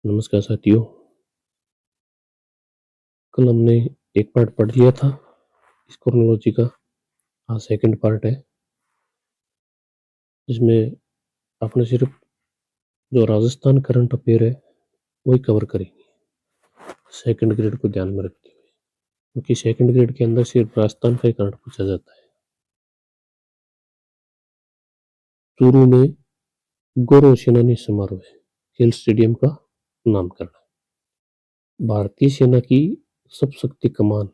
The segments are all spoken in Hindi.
नमस्कार साथियों। कल हमने एक पार्ट पढ़ लिया था इस क्रोनोलॉजी का। आज सेकंड पार्ट है जिसमें आपने सिर्फ जो राजस्थान करंट अफेयर है वही कवर करेंगे सेकंड ग्रेड को ध्यान में रखते हुए, क्योंकि सेकंड ग्रेड के अंदर सिर्फ राजस्थान का ही करंट पूछा जाता है। चूरू में गौरव सेनानी समारोह है, खेल स्टेडियम का नामकरण। भारतीय सेना की सब शक्ति कमान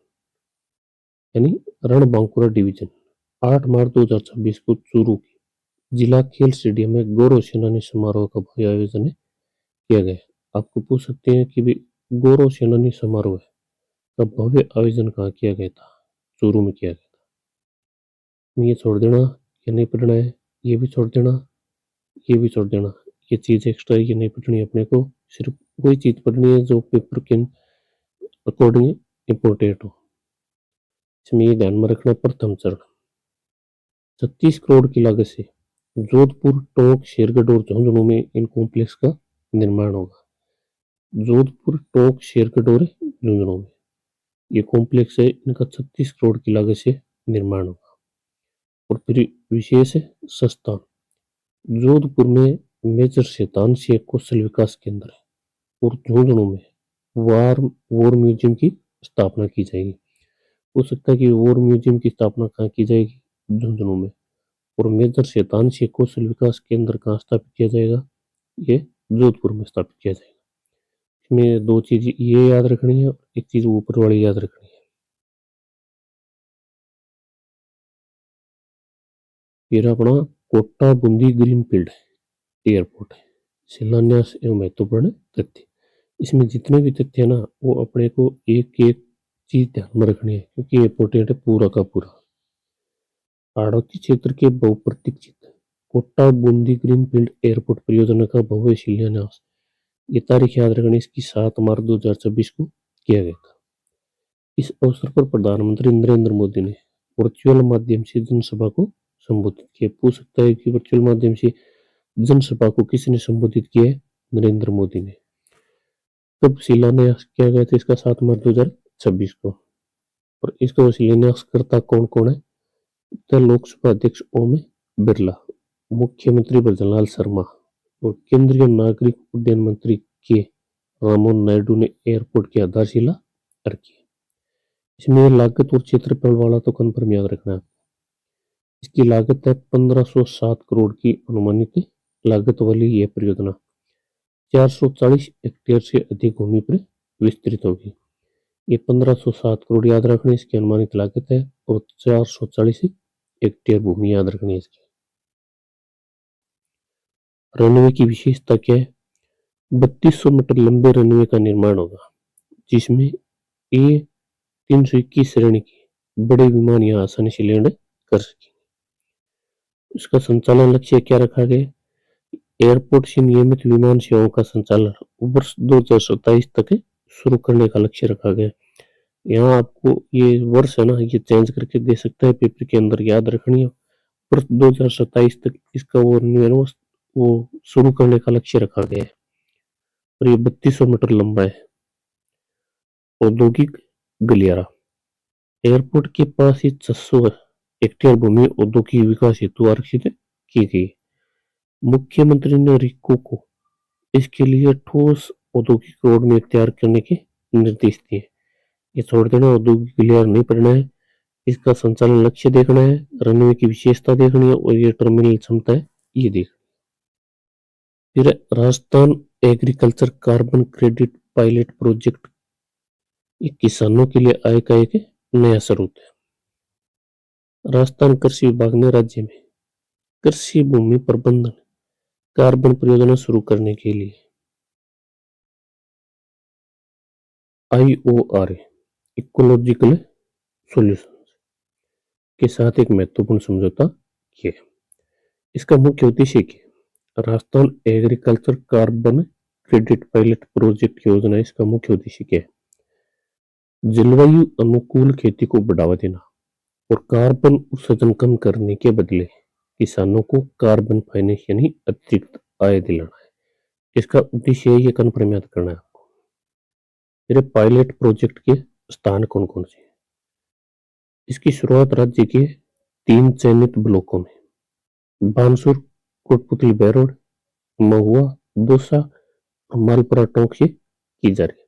यानी रणबांकुरा डिवीजन 8 मार्च 2026 को चूरू की जिला खेल स्टेडियम में गौरव सेनानी समारोह का भव्य आयोजन किया गया। आपको पूछ सकते हैं कि भी गौरव सेनानी समारोह का भव्य आयोजन कहाँ किया गया था? चूरू में किया गया था। ये छोड़ देना, ये नहीं पढ़ना है, ये भी छोड़ देना, ये भी छोड़ देना। ये चीज एक्स्ट्रा ये नहीं पढ़नी है अपने को, सिर्फ वही चीज पढ़नी है जो पेपर के अकॉर्डिंग इम्पोर्टेंट हो। इसमें ये ध्यान में रखना, प्रथम चरण 36 करोड़ की लागत से जोधपुर, टोंक, शेरगढ़ और झुंझुनू में इन कॉम्प्लेक्स का निर्माण होगा। जोधपुर, टोंक, शेरगढ़ और झुंझुनू में ये कॉम्प्लेक्स है, इनका 36 करोड़ की लागत से निर्माण होगा। और फिर विशेष संस्थान जोधपुर में मेजर शैतान सिंह कौशल विकास केंद्र है और झुंझुनू में वॉर म्यूजियम की स्थापना की जाएगी। हो सकता है कि वॉर म्यूजियम की स्थापना कहाँ की जाएगी? झुंझुनू में। और मेजर शैतान सिंह कौशल विकास केंद्र कहाँ स्थापित किया जाएगा? ये जोधपुर में स्थापित किया जाएगा। इसमें दो चीज ये याद रखनी है, एक चीज ऊपर वाली याद रखनी है। फिर अपना कोटा बूंदी ग्रीनफील्ड एयरपोर्ट है, शिलान्यास एवं महत्वपूर्ण तथ्य। इसमें जितने भी तथ्य है ना, वो अपने को एक एक चीज ध्यान में रखनी है, क्योंकि इम्पोर्टेंट है पूरा का पूरा। आड़ोती क्षेत्र के बहुप्रतीक्षित कोटा बूंदी ग्रीनफील्ड एयरपोर्ट परियोजना का भव्य शिलान्यास, ये तारीख याद रखनी, इसकी 7 मार्च 2026 को किया गया था। इस अवसर पर प्रधानमंत्री नरेंद्र मोदी ने वर्चुअल माध्यम से जनसभा को संबोधित किया। पूछ सकता है कि वर्चुअल माध्यम से जनसभा को किसने संबोधित किया है? नरेंद्र मोदी ने। तब शिलान्यास किया गया था इसका 7 मार्च 2026 को। और इसका शिलान्यास करता कौन कौन है? तो लोकसभा अध्यक्ष ओम बिरला, मुख्यमंत्री ब्रजलाल शर्मा और केंद्रीय नागरिक उड्डयन मंत्री के राममोहन नायडू ने एयरपोर्ट की आधारशिला रखी। इसमें लागत और क्षेत्रफल वाला तो कंफर्म याद रखना है। इसकी लागत है 1507 करोड़ की अनुमानित लागत वाली यह परियोजना 440 हेक्टेयर से अधिक भूमि पर विस्तृत होगी। ये 1507 करोड़ याद रखनी, इसकी अनुमानित लागत है, और 440 हेक्टेयर भूमि याद रखनी है इसकी। रनवे की विशेषता क्या है? 3200 मीटर लंबे रनवे का निर्माण होगा, जिसमें A321 श्रेणी के बड़े विमान यहाँ आसानी से लैंड कर सकेंगे। इसका संचालन लक्ष्य क्या रखा गया? एयरपोर्ट से नियमित विमान सेवाओं का संचालन वर्ष 2027 तक शुरू करने का लक्ष्य रखा गया। यहाँ आपको ये वर्ष है ना, ये चेंज करके दे सकता है पेपर के अंदर, याद रखनी है। वर्ष 2027 तक इसका वो शुरू करने का लक्ष्य रखा गया है। और ये 3200 मीटर लंबा है। औद्योगिक गलियारा एयरपोर्ट के पास ही 600 हेक्टेयर भूमि औद्योगिक विकास हेतु आरक्षित की गई। मुख्यमंत्री ने रिको को इसके लिए ठोस औद्योगिक रोड मैप तैयार करने के निर्देश दिए। ये छोड़ देना, औद्योगिक गलियारा नहीं पढ़ना है। इसका संचालन लक्ष्य देखना है, रनवे की विशेषता देखनी है, और ये टर्मिनल क्षमता है ये देखना। फिर Rajasthan agriculture carbon credit pilot project, ये किसानों के लिए आय का एक नया स्रोत है। राजस्थान कृषि विभाग ने राज्य में कृषि भूमि प्रबंधन कार्बन परियोजना शुरू करने के लिए IORA इकोलॉजिकल सॉल्यूशन के साथ एक महत्वपूर्ण समझौता किया। इसका मुख्य उद्देश्य क्या? Rajasthan agriculture carbon credit pilot project योजना, इसका मुख्य उद्देश्य क्या है? जलवायु अनुकूल खेती को बढ़ावा देना और कार्बन उत्सर्जन कम करने के बदले किसानों को कार्बन फाइनेंस यानी अतिरिक्त आय दिलाना है। इसका उद्देश्य ये कन्फर्म याद करना है आपको। फिर पायलट प्रोजेक्ट के स्थान कौन कौन से हैं? इसकी शुरुआत राज्य के 3 चयनित ब्लॉकों में बानसूर, कोटपुतली बैरोड, महुआ, दौसा और मालपुरा टोंक से की जा रही है।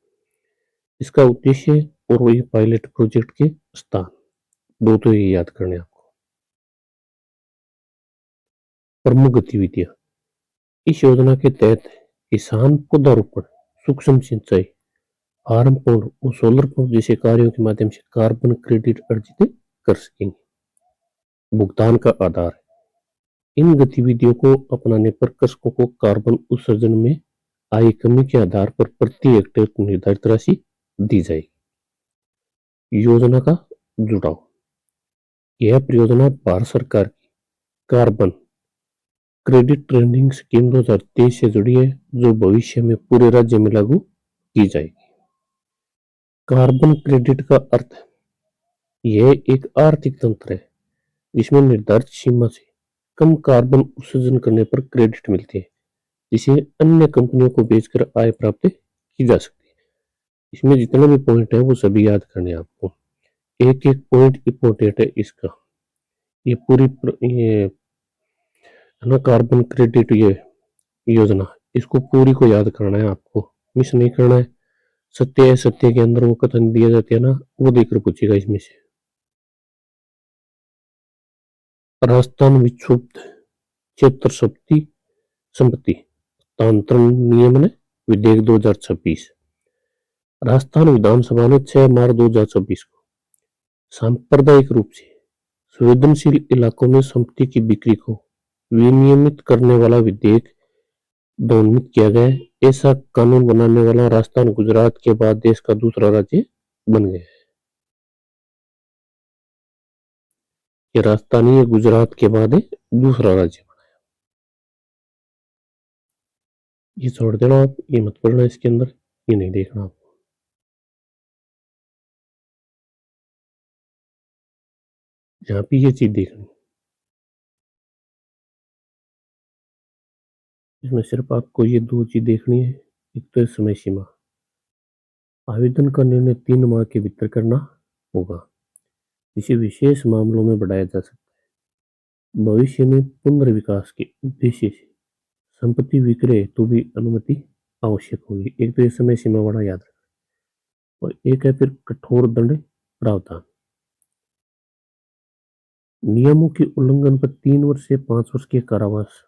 इसका उद्देश्य और वही पायलट प्रोजेक्ट के स्थान, दो तो ये याद करने हैं आपको। प्रमुख गतिविधियां इस योजना के तहत किसान पौधारोपण, सूक्ष्म सिंचाई, फार्म पंप और सोलर पंप जैसे कार्यों के माध्यम से कार्बन क्रेडिट अर्जित कर सकेंगे। भुगतान का आधार, इन गतिविधियों को अपनाने पर कृषकों को कार्बन उत्सर्जन में आई कमी के आधार पर प्रति हेक्टेयर निर्धारित राशि दी जाएगी। योजना का जुड़ाव, यह परियोजना भारत सरकार की कार्बन क्रेडिट ट्रेडिंग स्कीम 2023 से जुड़ी है, जो भविष्य में पूरे राज्य में लागू की जाएगी। कार्बन क्रेडिट का अर्थ है, यह एक आर्थिक तंत्र है जिसमें निर्धारित सीमा से कम कार्बन उत्सर्जन करने पर क्रेडिट मिलते हैं, जिसे अन्य कंपनियों को बेचकर आय प्राप्त की जा सकती है। इसमें जितने भी पॉइंट है वो सभी याद करने हैं आपको। एक एक पॉइंट इम्पोर्टेंट है इसका। ये पूरी ये है ना कार्बन क्रेडिट ये योजना, इसको पूरी को याद करना है आपको, मिस नहीं करना है। सत्य है, सत्य के अंदर वो कथन दिया जाते हैं ना, वो देखकर पूछेगा इसमें से। राजस्थान विक्षुब्ध क्षेत्र संपत्ति हस्तांतरण नियमन विधेयक 2026। राजस्थान विधानसभा ने 6 मार्च 2026 को सांप्रदायिक रूप से संवेदनशील इलाकों में संपत्ति की बिक्री को विनियमित करने वाला विधेयक ध्वनित किया गया है। ऐसा कानून बनाने वाला राजस्थान गुजरात के बाद देश का दूसरा राज्य बन गया है। ये राजस्थान ही गुजरात के बाद दूसरा राज्य बना। ये छोड़ देना आप, ये मत पढ़ना इसके अंदर, ये नहीं देखना आप। यहाँ पे ये चीज देखनी, इसमें सिर्फ आपको ये दो चीज देखनी है। एक तो समय सीमा, आवेदन का निर्णय 3 माह के भीतर करना होगा। इसे विशेष मामलों में बढ़ाया जा सकता है। भविष्य में पुनर्विकास के उद्देश्य से संपत्ति विक्रय तो भी अनुमति आवश्यक होगी। एक तो ये समय सीमा बड़ा याद रखना, और एक है फिर कठोर दंड प्रावधान। नियमों के उल्लंघन पर 3 वर्ष से 5 वर्ष के कारावास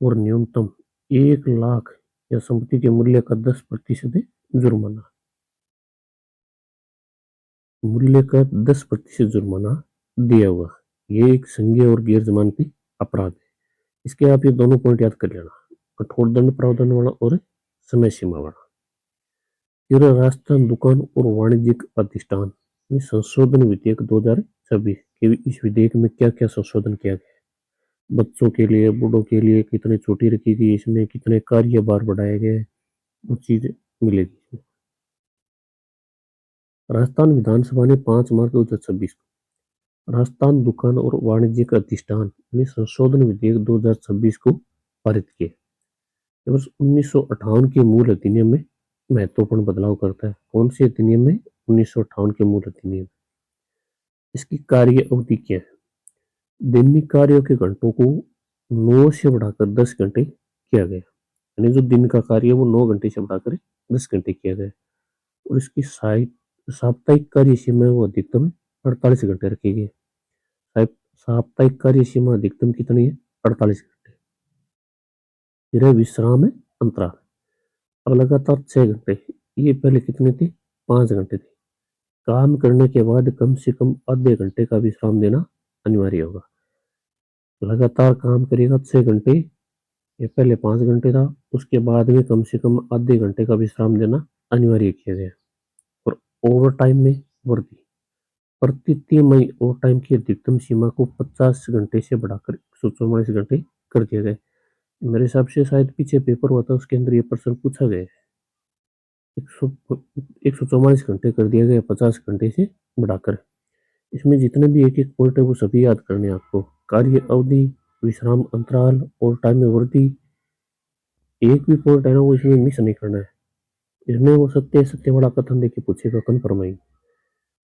और न्यूनतम 1 लाख या संपत्ति के मूल्य का 10% जुर्माना। मूल्य का 10% जुर्माना दिया हुआ, ये एक संज्ञेय और गैर जमानती अपराध है। इसके आप ये दोनों पॉइंट याद कर लेना, कठोर दंड प्रावधान वाला और समय सीमा वाला। फिर राजस्थान दुकान और वाणिज्यिक प्रतिष्ठान में संशोधन विधेयक 2026 के इस विधेयक में क्या क्या संशोधन किया गया है। बच्चों के लिए, बूढ़ों के लिए कितनी छुट्टी रखी गई, इसमें कितने कार्य भार बढ़ाए गए, वो चीज मिलेगी। राजस्थान विधानसभा ने 5 मार्च 2026 को राजस्थान दुकान और वाणिज्यिक प्रतिष्ठान में संशोधन विधेयक 2026 को पारित किया। वर्ष 1958 के मूल अधिनियम में महत्वपूर्ण बदलाव करता है। कौन से अधिनियम में? 1958 के मूल अधिनियम। इसकी कार्य अवधि क्या है? दैनिक कार्यों के घंटों को 9 से बढ़ाकर 10 घंटे किया गया, यानी जो दिन का कार्य है वो 9 घंटे से बढ़ाकर 10 घंटे किया गया। और इसकी साप्ताहिक कार्य सीमा वो अधिकतम 48 घंटे रखी गई। साप्ताहिक कार्य सीमा अधिकतम कितनी है? 48 घंटे। फिर है विश्राम है अंतराल, अब लगातार 6 घंटे, ये पहले कितने थे? 5 घंटे थे। काम करने के बाद कम से कम आधे घंटे का विश्राम देना अनिवार्य होगा। लगातार काम करेगा 6 घंटे, ये पहले 5 घंटे था, उसके बाद में कम से कम आधे घंटे का विश्राम देना अनिवार्य किया गया। और ओवर टाइम में वृद्धि, प्रति तिमाही ओवर टाइम की अधिकतम सीमा को 50 घंटे से बढ़ाकर 144 घंटे कर दिया गया। मेरे हिसाब से शायद पीछे पेपर हुआ था, उसके अंदर ये प्रश्न पूछा गया है। 144 घंटे कर दिया गया 50 घंटे से बढ़ाकर। इसमें जितने भी एक एक पॉइंट है वो सभी याद करने हैं आपको। कार्य अवधि, विश्राम अंतराल, ओवर टाइम में वृद्धि, एक भी पॉइंट है ना वो इसमें मिस नहीं करना है। इसमें वो सत्य सत्य वाला कथन देके पूछेगा कन्फर्माई।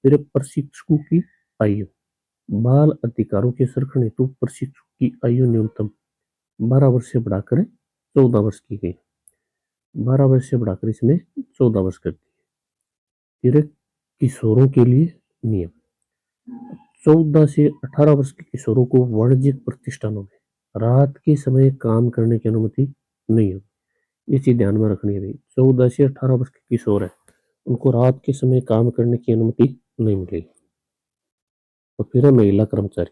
फिर प्रशिक्षु की आयु, बाल अधिकारों के संरक्षण हेतु प्रशिक्षु की आयु न्यूनतम 12 वर्ष से बढ़ाकर 14 वर्ष की गई। 12 वर्ष से बढ़ाकर इसमें 14 वर्ष कर दी। फिर किशोरों के लिए नियम, 14 से 18 वर्ष के किशोरों को वाणिज्यिक प्रतिष्ठानों में रात के समय काम करने की अनुमति नहीं होगी। ये चीज ध्यान में रखनी है भाई। 14 से 18 वर्ष के किशोर है, उनको रात के समय काम करने की अनुमति नहीं मिलेगी। और फिर है महिला कर्मचारी।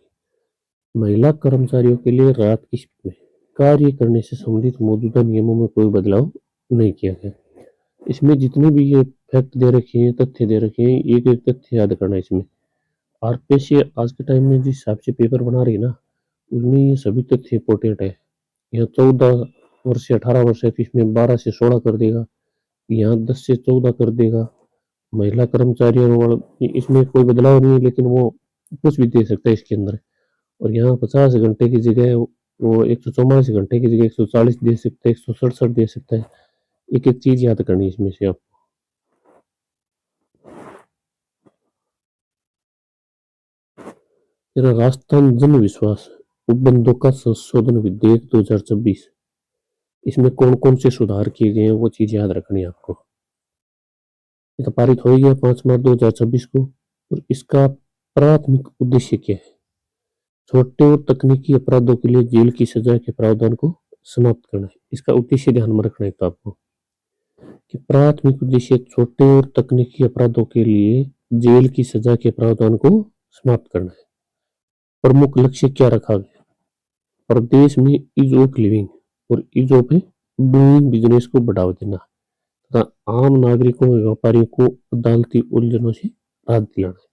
महिला कर्मचारियों के लिए रात की शिफ्ट में कार्य करने से संबंधित मौजूदा नियमों में कोई बदलाव नहीं किया गया। इसमें जितने भी ये फैक्ट दे रखे हैं, तथ्य दे रखे हैं, एक एक तथ्य याद करना है इसमें। आरपीएससी आज के टाइम में जिस हिसाब से पेपर बना रही है ना, उसमें ये सभी तथ्य इंपॉर्टेंट है। यहाँ 14 वर्ष से 18 वर्ष है तो इसमें 12 से 16 कर देगा, यहाँ 10 से 14 कर देगा। महिला कर्मचारियों वाला इसमें कोई बदलाव नहीं है, लेकिन वो कुछ भी दे सकता है इसके अंदर। और यहाँ 50 घंटे की जगह वो 144 घंटे की जगह 140 दे सकता है, 167 दे सकता है। एक एक चीज याद करनी है इसमें से आप। राजस्थान जन विश्वास उपबंधों का संशोधन विधेयक 2026, इसमें कौन कौन से सुधार किए गए हैं वो चीज याद रखनी है आपको। ये तो पारित हो गया 5 मार्च 2026 को। और इसका प्राथमिक उद्देश्य क्या है? छोटे और तकनीकी अपराधों के लिए जेल की सजा के प्रावधान को समाप्त करना है। इसका उद्देश्य ध्यान में रखना है तो आपको कि प्राथमिक उद्देश्य छोटे और तकनीकी अपराधों के लिए जेल की सजा के प्रावधान को समाप्त करना है। प्रमुख लक्ष्य क्या रखा गया? प्रदेश में ईज ऑफ लिविंग और ईज ऑफ डूइंग बिजनेस को बढ़ावा देना तथा आम नागरिकों और व्यापारियों को अदालती उलझनों से राहत दिलाना।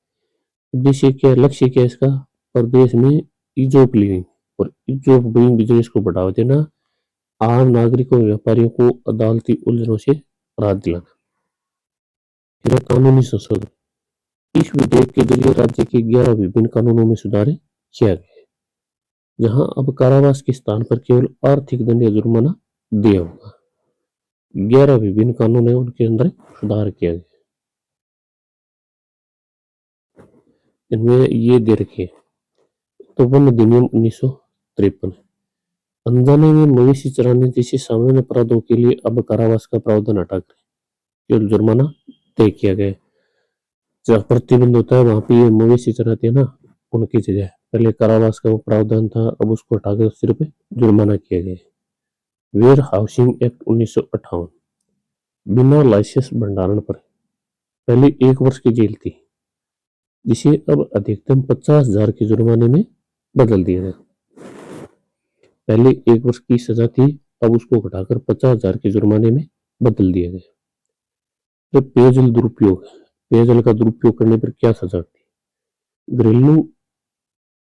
उद्देश्य क्या, लक्ष्य क्या है इसका? प्रदेश में ईज ऑफ लिविंग और ईज ऑफ डूइंग बिजनेस को बढ़ावा देना, आम नागरिकों और व्यापारियों को अदालती उलझनों से राहत दिलाना। फिर कानूनी संशोधन, इस विधेयक के जरिए राज्य के 11 विभिन्न कानूनों में सुधार किया गया है, जहां अब कारावास के स्थान पर केवल आर्थिक दंड या जुर्माना दिया होगा। 11 विभिन्न कानून है, उनके अंदर सुधार किया गया। इनमें ये दे रखे तो वन अधिनियम 1953, अनजाने में मवेशी चराने जैसे सामान्य अपराधों के लिए अब कारावास का प्रावधान हटाकर केवल जुर्माना तय किया गया। जहाँ प्रतिबंध होता है वहां पे ये मवेशी चराते हैं ना, उनकी जगह पहले कारावास का वो प्रावधान था, अब उसको हटाकर सिर्फ जुर्माना किया गया। वेयर हाउसिंग एक्ट 1958, बिना लाइसेंस भंडारण पर पहले 1 वर्ष की जेल थी, जिसे अब अधिकतम 50,000 के जुर्माने में बदल दिया गया। पहले 1 वर्ष की सजा थी, अब उसको घटाकर 50,000 के जुर्माने में बदल दिया गया। तो पेयजल दुरुपयोग, पेयजल का दुरुपयोग करने पर क्या सजा थी? घरेलू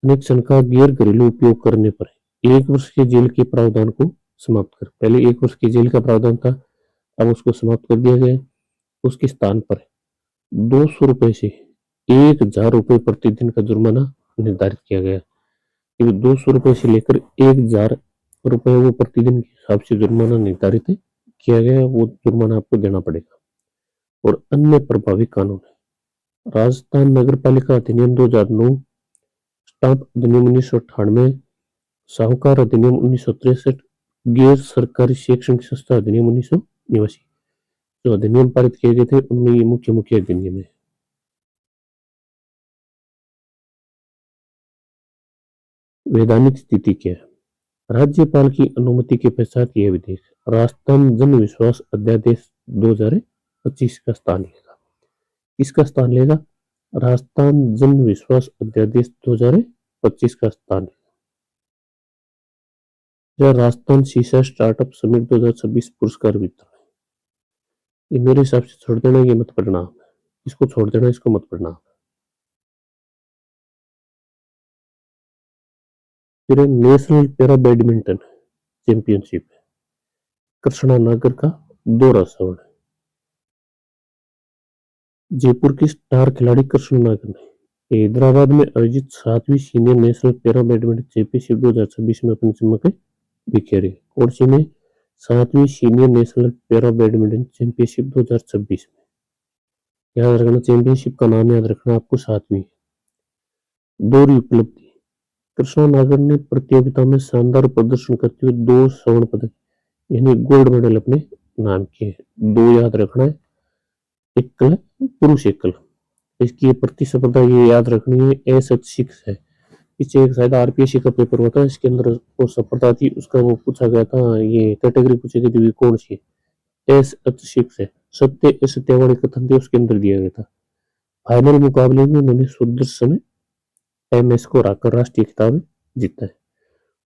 कनेक्शन का गैर घरेलू उपयोग करने पर 1 वर्ष के जेल के प्रावधान को समाप्त कर। पहले 1 वर्ष की जेल का प्रावधान था, अब उसको समाप्त कर दिया गया। उसके स्थान पर 200 रुपए से 1,000 रुपए प्रतिदिन का जुर्माना निर्धारित किया गया। 200 रुपए से लेकर 1,000 रुपए वो प्रतिदिन के हिसाब से जुर्माना निर्धारित किया गया, वो जुर्माना आपको देना पड़ेगा। और अन्य प्रभावी कानून है, राजस्थान नगर पालिका अधिनियम 2009, स्टाम्प अधिनियम 1998, साहूकार अधिनियम 1963, गैर सरकारी शैक्षणिक संस्था अधिनियम 1989। जो अधिनियम पारित किए गए थे उनमें ये मुख्य मुख्य अधिनियम है। वैधानिक स्थिति क्या है? राज्यपाल की अनुमति के पश्चात यह विधेयक राजस्थान जन विश्वास अध्यादेश 2025 का स्थान लेगा। इसका स्थान लेगा राजस्थान जन विश्वास अध्यादेश 2025 का स्थान। या राजस्थान शीशा स्टार्टअप समिट 2026 पुरस्कार वितरण, ये मेरे हिसाब से छोड़ देना, ये मत पढ़ना, इसको छोड़ देना, इसको मत पढ़ना। फिर national para badminton championship, Krishna नागर का दौरा सवर्ण, जयपुर के स्टार खिलाड़ी कृष्ण नागर ने हैदराबाद में आयोजित 7वीं senior national para badminton championship 2026 में अपनी चमक बिखेरी। कौन सी में? 7वीं senior national para badminton championship 2026 में। याद रखना, चैंपियनशिप का नाम याद रखना आपको। 7वीं दोहरी उपलब्धि, कृष्णा नागर ने प्रतियोगिता में शानदार प्रदर्शन करते हुए 2 स्वर्ण पदक यानी गोल्ड मेडल अपने नाम किए। 2 याद रखना है, एकल पुरुष एकल। इसकी प्रतिस्पर्धा ये याद रखनी है, S6 है। पीछे एक शायद RPSC का पेपर हुआ था, इसके अंदर वो स्पर्धा थी, उसका वो पूछा गया था, ये कैटेगरी पूछी गई थी कौन सी है, S6 है। सत्य असत्यवादी कथन थे, उसके अंदर दिया गया था। फाइनल मुकाबले में उन्होंने सुदर्शन MS को हराकर राष्ट्रीय खिताब जीता है।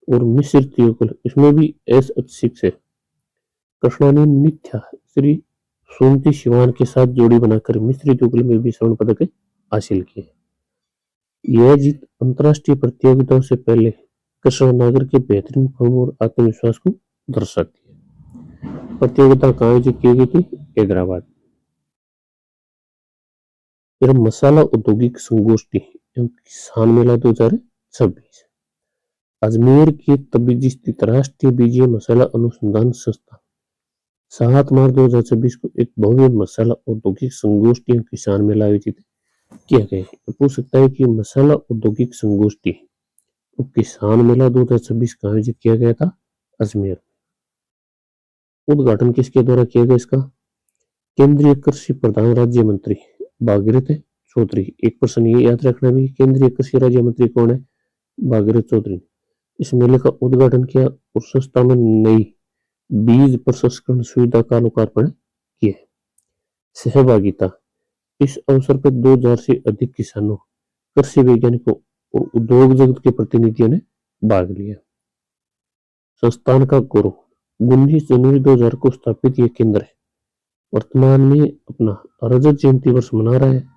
और मिश्रित युगल, इसमें भी S6 है। कृष्णा ने मिथ्या श्री सुमति सिवान के साथ जोड़ी बनाकर मिश्रित युगल में भी स्वर्ण पदक हासिल किए। यह जीत अंतर्राष्ट्रीय प्रतियोगिताओं से पहले कृष्णा नागर के बेहतरीन फॉर्म और आत्मविश्वास को दर्शाती है। प्रतियोगिता कहाँ आयोजित की गई थी? हैदराबाद। फिर मसाला औद्योगिक संगोष्ठी एवं किसान मेला 2026। अजमेर के तबीजी स्थित राष्ट्रीय बीजीय मसाला अनुसंधान संस्थान 7 मार्च 2026 को एक भव्य मसाला औद्योगिक संगोष्ठी एवं किसान मेला आयोजित किया गया है। पूछ सकता है कि मसाला औद्योगिक संगोष्ठी तो किसान मेला 2026 का आयोजित किया गया था अजमेर। उद्घाटन किसके द्वारा किया गया इसका? केंद्रीय कृषि प्रधान राज्य मंत्री भागीरथ चौधरी। एक प्रश्न ये याद रखना भी, केंद्रीय कृषि राज्य मंत्री कौन है? भागीरथ चौधरी। इस मेले का उद्घाटन किया और संस्था में नई बीज प्रसंस्करण सुविधा का लोकार्पण किया। सहभागिता, इस अवसर पर 2000 से अधिक किसानों, कृषि वैज्ञानिकों और उद्योग जगत के प्रतिनिधियों ने भाग लिया। संस्थान का गौरव, 19 जनवरी 2000 को स्थापित यह केंद्र है, वर्तमान में अपना रजत जयंती वर्ष मना रहा है।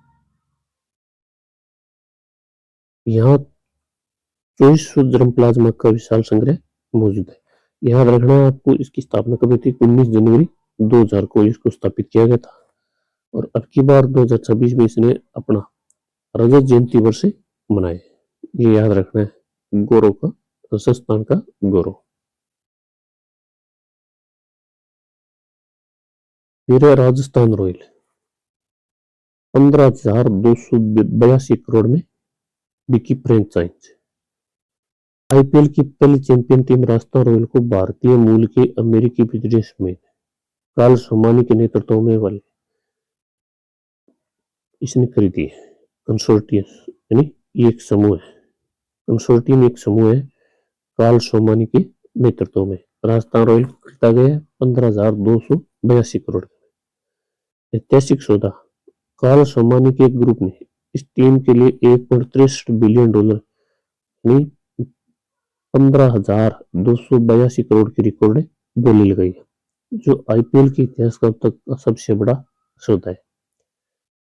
यहाँ 2400 जर्म प्लाज्मा का विशाल संग्रह मौजूद है। याद रखना है आपको, इसकी स्थापना कब हुई थी? 19 जनवरी 2000 को इसको स्थापित किया गया था। और अब की बार 2026 में इसने अपना रजत जयंती वर्ष मनाए। ये याद रखना है, गौरव का, संस्थान का गौरव। फिर है राजस्थान रॉयल, 15,282 करोड़ में बिकी फ्रेंचाइज। IPL की पहली चैंपियन टीम राजस्थान रॉयल को भारतीय मूल के अमेरिकी बिजनेसमैन कार्ल सोमानी के नेतृत्व में वाले इसने खरीदी है। कंसोर्टियम यानी ये एक समूह है, कंसोर्टियम एक समूह है कार्ल सोमानी के नेतृत्व में। राजस्थान रॉयल को खरीदा गया 15,282 करोड़। ऐतिहासिक सौदा, कार्ल सोमानी के ग्रुप ने इस टीम के लिए $1.63 बिलियन यानी 15,282 करोड़ की रिकॉर्ड बोली लगाई है, जो IPL के इतिहास का अब तक का सबसे बड़ा सौदा है।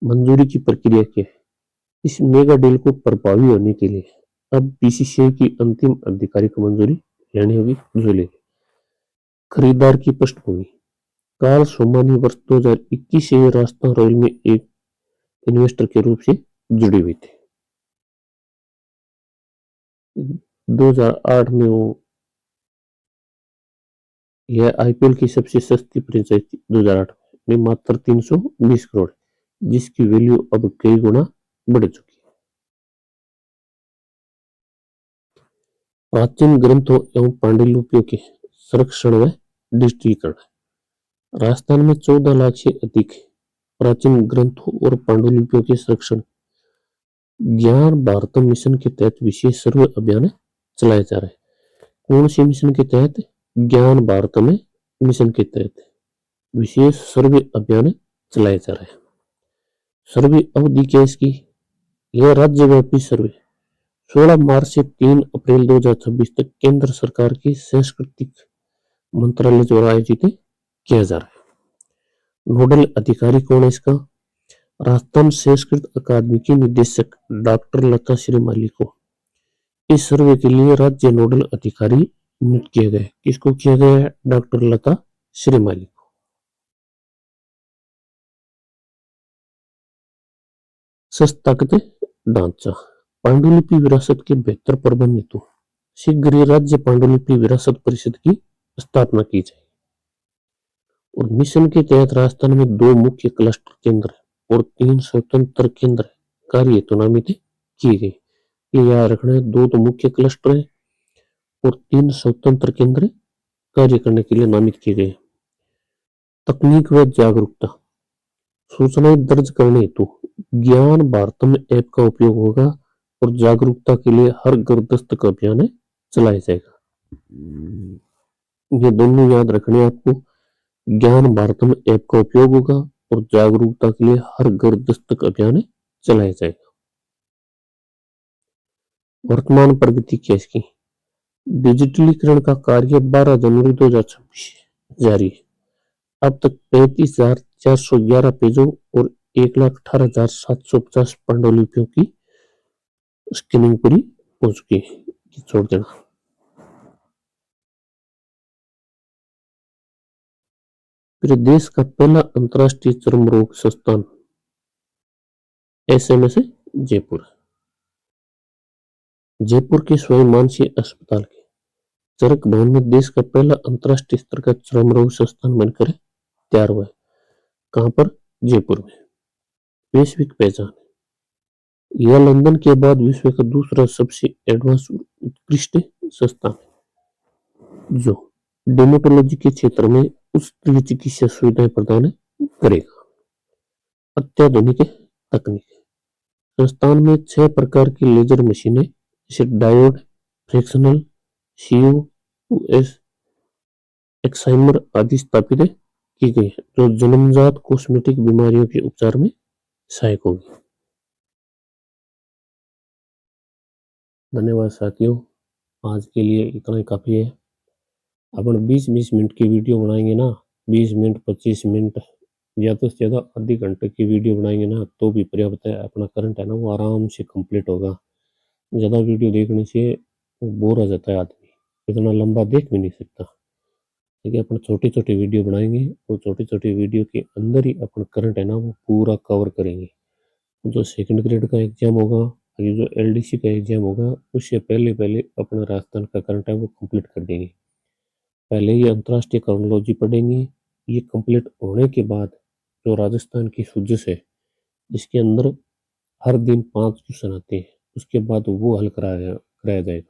मंजूरी की प्रक्रिया क्या है? इस मेगा डील को प्रभावी होने के लिए अब BCCI की अंतिम आधिकारिक मंजूरी लेनी होगी, जो ले। खरीदार की पृष्ठभूमि, कार्ल सोमानी वर्ष 2021 से राजस्थान रॉयल में एक इन्वेस्टर के रूप से जुड़ी हुई थी। 2008 में वो यह IPL की सबसे सस्ती फ्रेंचाइज थी 2008 में, मात्र 320 करोड़, जिसकी वैल्यू अब कई गुना बढ़ चुकी है। प्राचीन ग्रंथों एवं पांडुलिपियों के संरक्षण व डिजिटलीकरण, राजस्थान में 14 लाख से अधिक प्राचीन ग्रंथों और पांडुलिपियों के संरक्षण ज्ञान भारतम मिशन के तहत विशेष सर्वे अभियान चलाया जा रहा है। कौन से मिशन के तहत? ज्ञान भारतम मिशन के तहत विशेष सर्वे अभियान चलाया जा रहा है। सर्वे अवधि क्या इसकी? यह राज्यव्यापी सर्वे 16 मार्च से 3 अप्रैल 2026 तक केंद्र सरकार के सांस्कृतिक मंत्रालय द्वारा आयोजित किया जा रहा है। नोडल अधिकारी कौन है इसका? राजस्थान संस्कृत अकादमी की निदेशक डॉक्टर लता श्रीमाली को इस सर्वे के लिए राज्य नोडल अधिकारी नियुक्त किया गया है। किसको किया गया है? डॉक्टर लता श्रीमाली को। संस्थागत ढांचा, पांडुलिपि विरासत के बेहतर प्रबंधन हेतु शीघ्र ही राज्य पांडुलिपि विरासत परिषद की स्थापना की जाए। और मिशन के तहत राजस्थान में 2 मुख्य क्लस्टर केंद्र और 3 स्वतंत्र केंद्र कार्य हेतु नामित किए गए। ये याद रखना है, 2 तो मुख्य क्लस्टर है और 3 स्वतंत्र केंद्र कार्य करने के लिए नामित किए गए। तकनीक व जागरूकता, सूचनाएं दर्ज करने हेतु ज्ञान भारतम ऐप का उपयोग होगा और जागरूकता के लिए हर घर दस्तक अभियान चलाया जाएगा। ये दोनों याद रखने आपको, ज्ञान भारतम ऐप का उपयोग होगा और जागरूकता के लिए हर घर दस्तक अभियान चलाया जाएगा। वर्तमान प्रगति क्या इसकी, डिजिटलीकरण का कार्य 12 जनवरी 2026 जारी है। अब तक 35,411 पेजों और 1,18,750 पांडुलिपियों की स्कैनिंग पूरी हो चुकी है। छोड़ देना। फिर देश का पहला अंतर्राष्ट्रीय चर्म रोग संस्थान SMS है जयपुर। जयपुर के स्वयं मानसीय अस्पताल के चरक भवन में देश का पहला अंतर्राष्ट्रीय स्तर का चर्म रोग संस्थान बनकर तैयार हुआ है। कहां पर, जयपुर में। वैश्विक पहचान, यह लंदन के बाद विश्व का दूसरा सबसे एडवांस उत्कृष्ट संस्थान है जो डेमेटोलॉजी के क्षेत्र में उच्च चिकित्सा सुविधाएं प्रदान करेगा। अत्याधुनिक तकनीक, संस्थान में 6 प्रकार की लेजर मशीनें जैसे डायोड, फ्रैक्शनल, COS, एक्साइमर आदि स्थापित की गई है जो जन्मजात कॉस्मेटिक बीमारियों के उपचार में सहायक होगी। धन्यवाद साथियों, आज के लिए इतना ही काफी है। अपन 20-20 मिनट की वीडियो बनाएंगे ना, 20 मिनट 25 मिनट ज्यादा से ज्यादा आधे घंटे की वीडियो बनाएंगे ना तो भी पर्याप्त है। अपना करंट है ना वो आराम से कंप्लीट होगा। ज्यादा वीडियो देखने से बोर हो जाता है आदमी, इतना लंबा देख भी नहीं सकता। ठीक है, अपन छोटी छोटी वीडियो बनाएंगे और छोटी छोटी वीडियो के अंदर ही अपन करंट है ना वो पूरा कवर करेंगे। जो सेकंड ग्रेड का एग्जाम होगा, ये जो LDC का एग्जाम होगा, उससे पहले पहले अपना राजस्थान का करंट है वो कंप्लीट कर देंगे। पहले ये अंतर्राष्ट्रीय क्रोनोलॉजी पढ़ेंगे। ये कंप्लीट होने के बाद जो राजस्थान की सुजस है जिसके अंदर हर दिन 5 क्वेश्चन आते हैं, उसके बाद वो हल कराया जाएगा।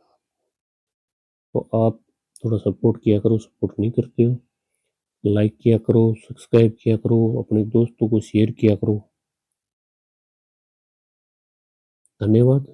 तो आप थोड़ा सपोर्ट किया करो, सपोर्ट नहीं करते हो, लाइक किया करो, सब्सक्राइब किया करो, अपने दोस्तों को शेयर किया करो। धन्यवाद।